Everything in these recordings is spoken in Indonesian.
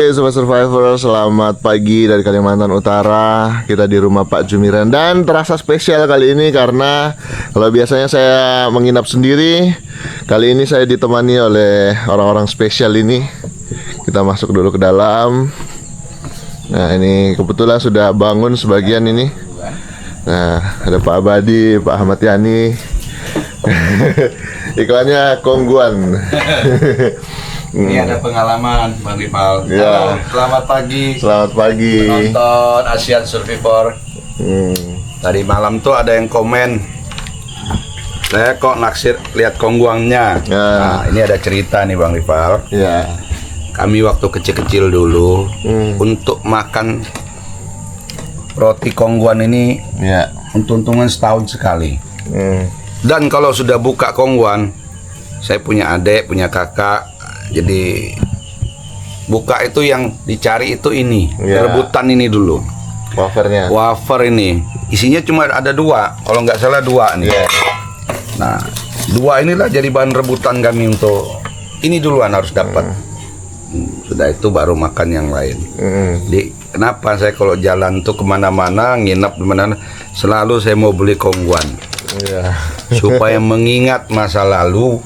Sobat Survivor, selamat pagi dari Kalimantan Utara. Kita di rumah Pak Jumiran dan terasa spesial kali ini karena kalau biasanya saya menginap sendiri, kali ini saya ditemani oleh orang-orang spesial ini. Kita masuk dulu ke dalam. Nah, ini kebetulan sudah bangun sebagian ini. Nah, ada Pak Abadi, Pak Ahmad Yani. Iklannya Kongguan. Ini ada pengalaman Bang Ripal. Ya. Halo, selamat pagi. Selamat pagi. Penonton Asian Survivor. Tadi malam tuh ada yang komen, saya kok naksir lihat kongguangnya. Ya. Nah, ini ada cerita nih Bang Ripal. Ya. Kami waktu kecil-kecil dulu untuk makan roti kongguan ini Ya. untung-untungan setahun sekali. Hmm. Dan kalau sudah buka kongguan, saya punya adik, punya kakak. Jadi buka itu yang dicari itu ini, Ya. rebutan ini dulu. Wafernya. Wafer ini isinya cuma ada dua, kalau nggak salah dua nih. Ya. Nah, dua inilah jadi bahan rebutan kami untuk ini duluan harus dapat. Sudah itu baru makan yang lain. Jadi kenapa saya kalau jalan tuh kemana-mana, nginep di mana, selalu saya mau beli kongguan Ya. supaya mengingat masa lalu.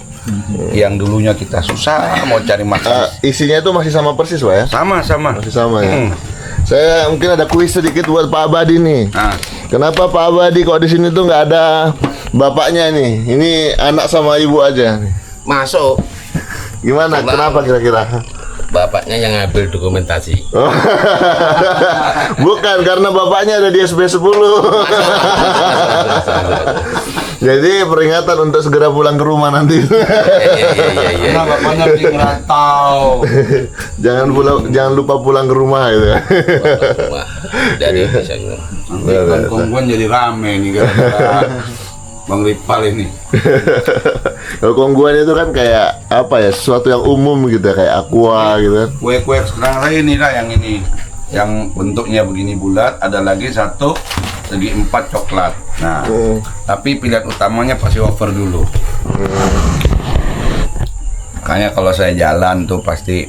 Yang dulunya kita susah mau cari makan. Isinya itu masih sama persis, Pak ya? Sama-sama. Masih sama ya. Saya mungkin ada kuis sedikit buat Pak Abadi nih. Nah, Kenapa Pak Abadi kok di sini tuh nggak ada bapaknya nih? Ini anak sama ibu aja nih. Masuk, Gimana? Sama. Kenapa kira-kira? bapaknya yang ngambil dokumentasi. Bukan, karena bapaknya ada di SP 10. Jadi peringatan untuk segera pulang ke rumah nanti. Iya. karena bapaknya di ngerantau. Jangan lupa pulang ke rumah gitu. Wah, dari bisa Nanti kan kongguan jadi rame nih gara-gara Bang Ripal ini. Kalau kongguan itu kan kayak apa ya? Sesuatu yang umum gitu ya, kayak aqua gitu kan. Kue-kue sekarang saya ini lah yang ini, yang bentuknya begini bulat. Ada lagi satu segi 4 coklat. Nah, tapi pilihan utamanya pasti wafer dulu. Makanya kalau saya jalan tuh pasti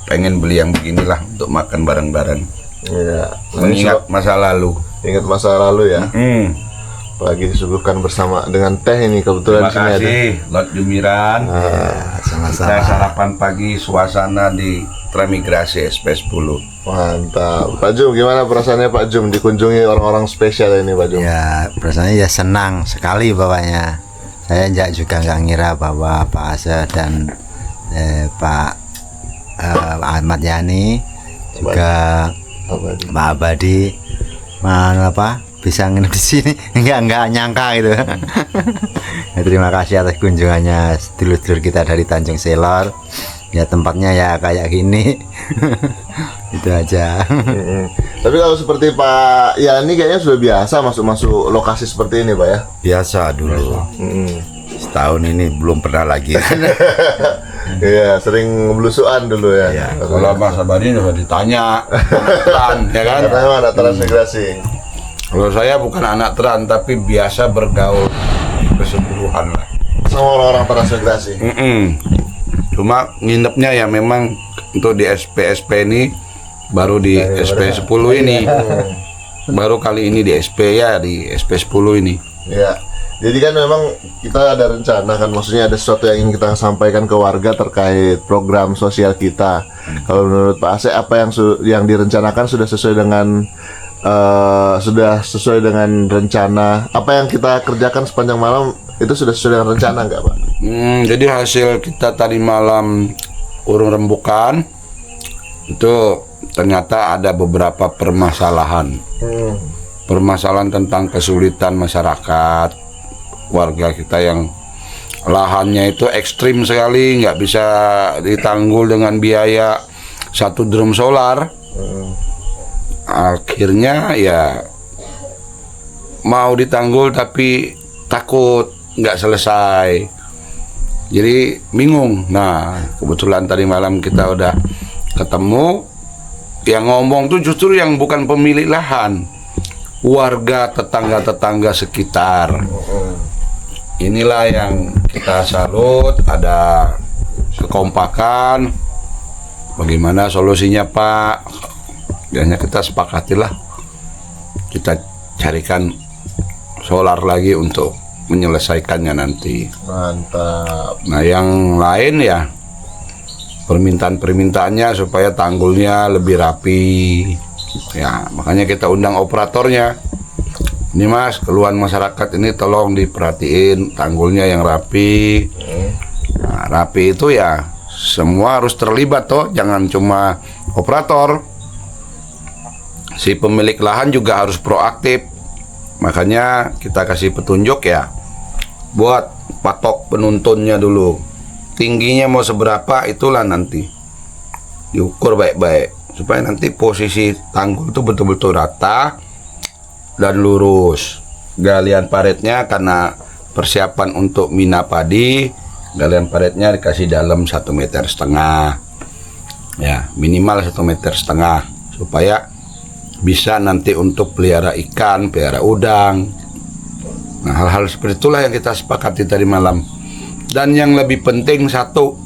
pengen beli yang beginilah untuk makan bareng-bareng. Iya. Mengingat masa lalu. Ingat masa lalu ya. Apalagi disuguhkan bersama dengan teh ini kebetulan Terima di sini ada. kasih Lot Jumiran. Kita sarapan pagi suasana di Transmigrasi SP10. Mantap. Pak Jum, gimana perasaannya Pak Jum dikunjungi orang-orang spesial ini Pak Jum? Ya, perasaannya ya senang sekali bapaknya. Saya juga nggak ngira bahwa Pak Asa dan Pak Ahmad Yani juga Abadi. Pak Abadi bisa nginep di sini. Nggak nyangka gitu. Ya, terima kasih atas kunjungannya sedulur-sedulur kita dari Tanjung Selor. Ya tempatnya ya kayak gini. Itu aja. Tapi kalau seperti Pak Yani kayaknya sudah biasa masuk-masuk lokasi seperti ini Pak ya? Biasa dulu. Setahun ini belum pernah lagi. Iya, sering belusuan dulu ya. Ya, kalau Mas Abadi udah ditanya, anak ya kan? Katanya mana transmigrasi? Kalau saya bukan anak teran, tapi biasa bergaul keseluruhan lah. Sama orang-orang transmigrasi. Cuma nginepnya ya memang untuk di SP ini baru di SP 10 ini. Baru kali ini di SP ya, di SP 10 ini. Ya. Jadi kan memang kita ada rencana kan, maksudnya ada sesuatu yang ingin kita sampaikan ke warga terkait program sosial kita. Kalau menurut Pak Asep, apa yang direncanakan sudah sesuai dengan rencana? Apa yang kita kerjakan sepanjang malam itu sudah sesuai dengan rencana nggak Pak? Jadi hasil kita tadi malam urung rembukan itu ternyata ada beberapa permasalahan. Permasalahan tentang kesulitan masyarakat, warga kita yang lahannya itu ekstrim sekali, nggak bisa ditanggul dengan biaya 1 drum solar. Akhirnya ya mau ditanggul tapi takut nggak selesai, jadi bingung. Nah, kebetulan tadi malam kita udah ketemu, yang ngomong tuh justru yang bukan pemilik lahan, warga tetangga-tetangga sekitar. Inilah yang kita salut, ada kekompakan, bagaimana solusinya Pak. Hanya kita sepakatilah, kita carikan solar lagi untuk menyelesaikannya nanti. Mantap. Nah yang lain ya permintaannya supaya tanggulnya lebih rapi. Ya makanya kita undang operatornya. Ini Mas, keluhan masyarakat ini tolong diperhatiin tanggulnya yang rapi. Nah, rapi itu ya semua harus terlibat toh, jangan cuma operator. Si pemilik lahan juga harus proaktif. Makanya kita kasih petunjuk ya, buat patok penuntunnya dulu. Tingginya mau seberapa itulah nanti diukur baik-baik supaya nanti posisi tanggul itu betul-betul rata dan lurus. Galian paretnya karena persiapan untuk mina padi, galian paretnya dikasih dalam 1,5 meter. Ya, minimal 1,5 meter supaya bisa nanti untuk pelihara ikan, pelihara udang. Nah, hal-hal seperti itulah yang kita sepakati tadi malam. Dan yang lebih penting satu,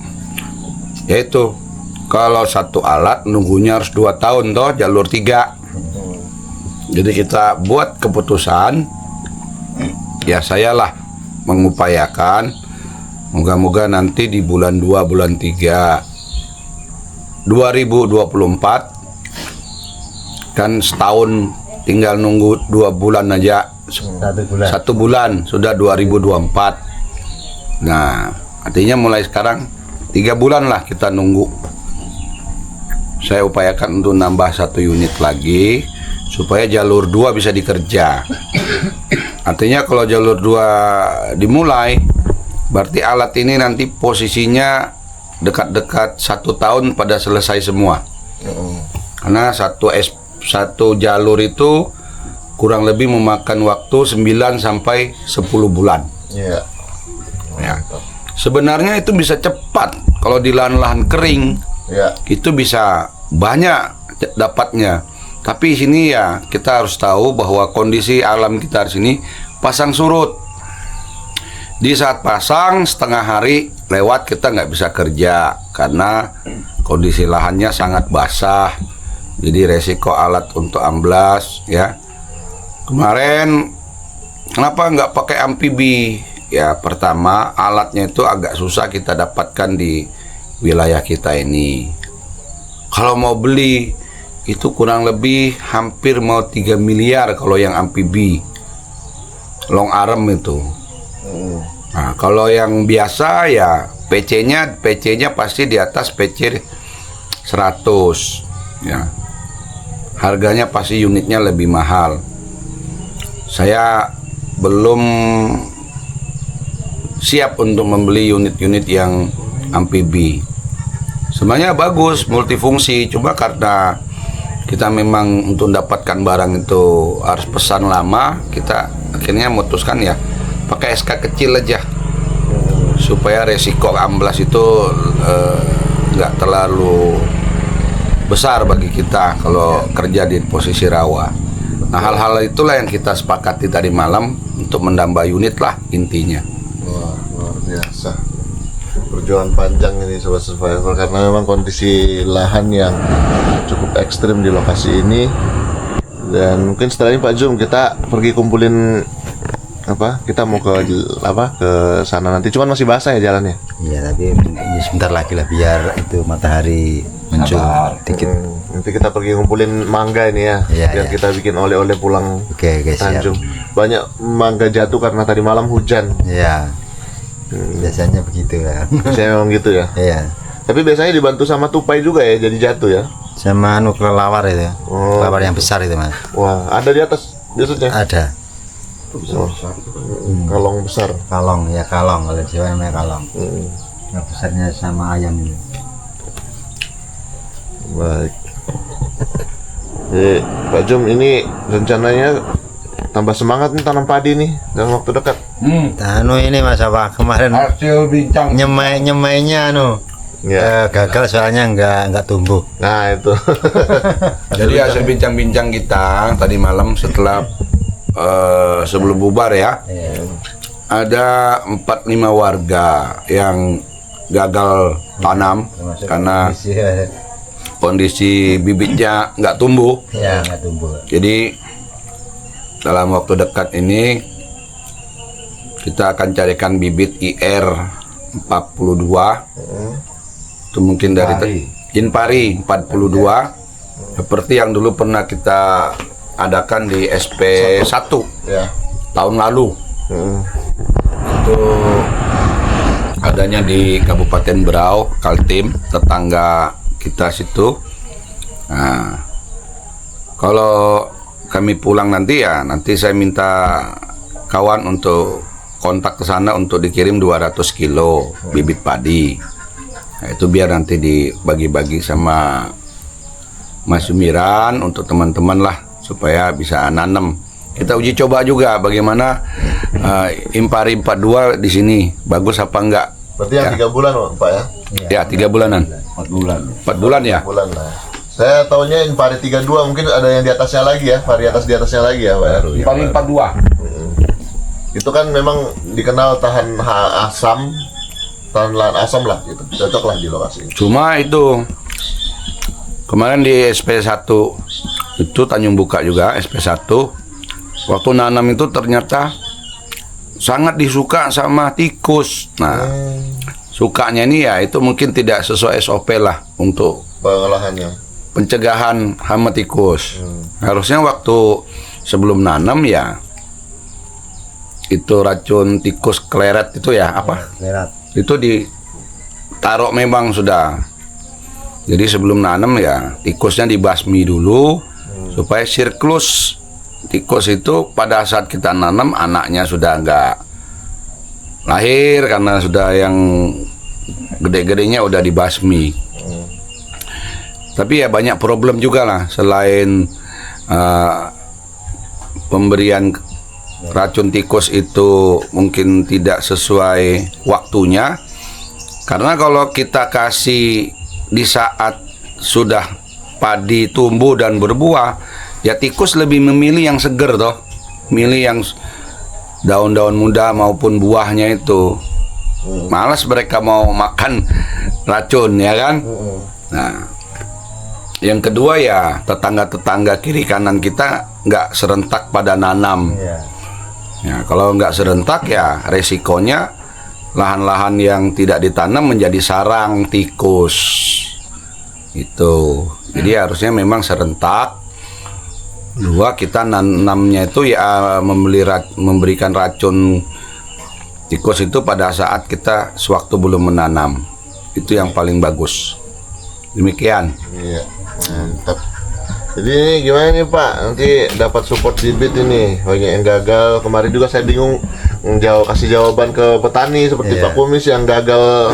yaitu kalau satu alat nunggunya harus 2 tahun toh, jalur 3. Jadi kita buat keputusan, ya sayalah mengupayakan, moga-moga nanti di bulan 2, bulan 3 2024, kan setahun tinggal nunggu 2 bulan aja, 1 bulan sudah 2024. Nah artinya mulai sekarang 3 bulan lah kita nunggu. Saya upayakan untuk nambah 1 unit lagi supaya jalur 2 bisa dikerja. Artinya kalau jalur 2 dimulai, berarti alat ini nanti posisinya dekat-dekat 1 tahun pada selesai semua. Karena satu jalur itu kurang lebih memakan waktu 9 sampai 10 bulan. Iya. Ya. Sebenarnya itu bisa cepat kalau di lahan-lahan kering. Ya. Itu bisa banyak dapatnya. Tapi sini ya kita harus tahu bahwa kondisi alam kita di sini pasang surut. Di saat pasang setengah hari lewat kita nggak bisa kerja karena kondisi lahannya sangat basah. Jadi resiko alat untuk amblas ya. Kemarin kenapa nggak pakai amfibi? Ya pertama alatnya itu agak susah kita dapatkan di wilayah kita ini. Kalau mau beli itu kurang lebih hampir mau 3 miliar kalau yang amfibi. Long arm itu. Nah, kalau yang biasa ya PC-nya pasti di atas PC 100 ya. Harganya pasti unitnya lebih mahal. Saya belum siap untuk membeli unit-unit yang amfibi. Sebenarnya bagus, multifungsi, cuma karena kita memang untuk mendapatkan barang itu harus pesan lama, kita akhirnya memutuskan ya pakai SK kecil aja supaya resiko amblas itu nggak terlalu besar bagi kita kalau kerja di posisi rawa. Nah hal-hal itulah yang kita sepakati tadi malam untuk menambah unit lah intinya. Wah, luar biasa. Perjuangan panjang ini Sobat Survivor karena memang kondisi lahan yang cukup ekstrim di lokasi ini. Dan mungkin setelah ini Pak Jum kita pergi kumpulin kita mau ke sana nanti, cuman masih basah ya jalannya. Iya, tapi ya sebentar lagi lah biar itu matahari muncul dikit. Nanti kita pergi ngumpulin mangga ini ya, Iya, biar iya. kita bikin oleh-oleh pulang Oke, siap. Tanjung. Banyak mangga jatuh karena tadi malam hujan. Iya. Biasanya begitu ya. Saya memang gitu ya. Iya. Tapi biasanya dibantu sama tupai juga ya, jadi jatuh ya. Sama kelelawar itu. Oh. Kelelawar yang besar itu, Mas. Wah, ada di atas biasanya. Ada. Kalong besar. Kalong, ya kalong, kalau di Jawa namanya kalong. Yang besarnya sama ayam ini. Baik. Pak Jum, ini rencananya tambah semangat nih tanam padi nih dalam waktu dekat. Anu ini Mas apa kemarin Hasil bincang nyemainya Ya. gagal soalnya nggak tumbuh. Nah itu. Jadi hasil bincang-bincang kita tadi malam setelah sebelum bubar ya, ada 4-5 warga yang gagal tanam karena kondisi bibitnya nggak tumbuh. Ya, nggak tumbuh. Jadi dalam waktu dekat ini kita akan carikan bibit IR 42. Itu mungkin dari Inpari 42. Seperti yang dulu pernah kita adakan di SP1 Ya. tahun lalu. Itu adanya di Kabupaten Berau, Kaltim, tetangga kita situ. Nah, kalau kami pulang nanti ya, nanti saya minta kawan untuk kontak ke sana untuk dikirim 200 kilo bibit padi. Nah, itu biar nanti dibagi-bagi sama Mas Jumiran untuk teman-teman lah supaya bisa nanam. Kita uji coba juga bagaimana Impari 42 di sini bagus apa enggak. Berarti yang 3 bulan Pak ya? Ya, 3 bulanan. 4 bulan. 4 bulan ya. Bulan lah. Saya taunya Impari 32, mungkin ada yang di atasnya lagi ya, varietas di atasnya lagi ya Pak ya? Impari 42. Itu kan memang dikenal tahan asam, tahan lahan asam lah gitu. Cocok lah di lokasi ini. Cuma itu kemarin di SP1 itu Tanjung Buka juga SP1 waktu nanam itu ternyata sangat disuka sama tikus. Nah, sukanya ini ya itu mungkin tidak sesuai SOP lah untuk Pengolahannya. pencegahan hama tikus. Harusnya waktu sebelum nanam ya itu racun tikus kleret itu ya apa? Lerat. Itu ditaruh memang sudah. Jadi sebelum nanam ya tikusnya dibasmi dulu supaya siklus tikus itu pada saat kita nanam anaknya sudah enggak lahir karena sudah yang gede-gedenya udah dibasmi. Tapi ya banyak problem juga lah selain pemberian racun tikus itu mungkin tidak sesuai waktunya. Karena kalau kita kasih di saat sudah padi tumbuh dan berbuah, ya tikus lebih memilih yang seger toh, milih yang daun-daun muda maupun buahnya itu. Malas mereka mau makan racun ya kan. Nah, yang kedua ya tetangga-tetangga kiri kanan kita nggak serentak pada nanam. Ya, kalau nggak serentak ya resikonya lahan-lahan yang tidak ditanam menjadi sarang tikus. Itu. Jadi harusnya memang serentak. Dua, kita nanamnya itu ya memberikan racun tikus itu pada saat kita sewaktu belum menanam. Itu yang paling bagus. Demikian. Iya. Mantap. Jadi ini gimana nih Pak? Nanti dapat support bibit ini. Banyak yang gagal. Kemarin juga saya bingung kasih jawaban ke petani seperti Pak Kumis yang gagal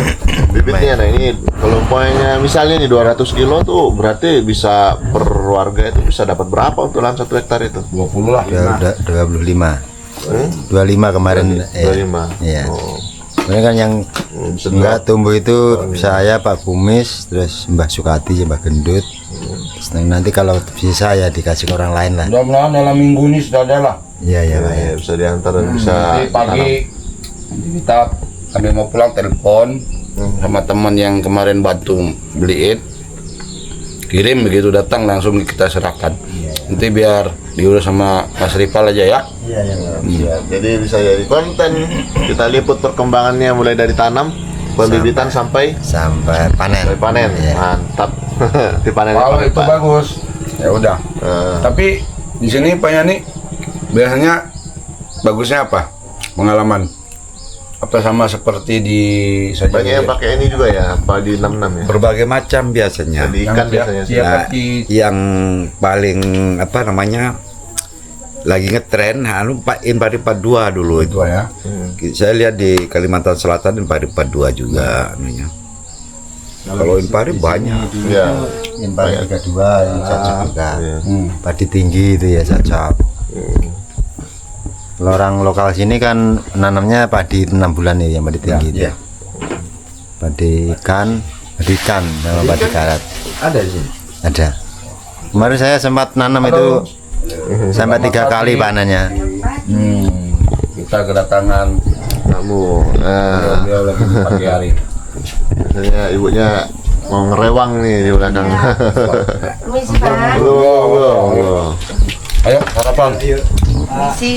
bibitnya. Nah ini kalau poinnya misalnya nih 200 kilo tuh berarti bisa per warga itu bisa dapat berapa untuk lahan 1 hektar itu? 20 lah. Ya udah 25. 25 kemarin. 25. Iya. Oh. Ini kan yang Bisa enggak tumbuh itu saya Pak Kumis, terus Mbah Sukati, Mbah Gendut. Terus nanti kalau bisa ya dikasih ke orang lain lah. Mudah-mudahan dalam minggu ini sudah ada lah. Iya ya Pak. ya, bisa diantar dan bisa Nanti pagi nanti kita sambil mau pulang telepon sama teman yang kemarin bantu beliin, kirim begitu datang langsung kita serahkan. Nanti biar diurus sama Mas Ripal aja ya. Iya ya Pak. Ya, jadi bisa jadi konten kita liput perkembangannya mulai dari tanam, pembibitan sampai Sampai panen. Iya. Mantap. Dipanen Kalau itu bagus, ya udah. Tapi di sini Pak Yani biasanya bagusnya apa? Pengalaman? Apa sama seperti di saja? banyak yang pakai ini juga ya, apa di 66 ya. Berbagai macam biasanya. Jadi ikan biasanya sih. Nah, yang paling apa namanya lagi ngetren Pak Impari 42 dulu itu. ya. Saya lihat di Kalimantan Selatan Impari 42 juga anunya. Kalau Impari banyak. Iya. Yang paling 32 yang cocok juga. Iya. Padi tinggi itu ya cocok. Kalau orang lokal sini kan nanamnya padi 6 bulan ya yang padi tinggi itu. Ya. Padi ikan sama padi karet. Ada di sini. Ada. Kemarin saya sempat nanam itu sampai 3 kali panennya. Kita kedatangan Kamu. Nah, beliau lagi pagi hari. biasanya ibunya mau ngerewang nih di belakang. Permisi Pak. Belum. Ayo sarapan. Permisi.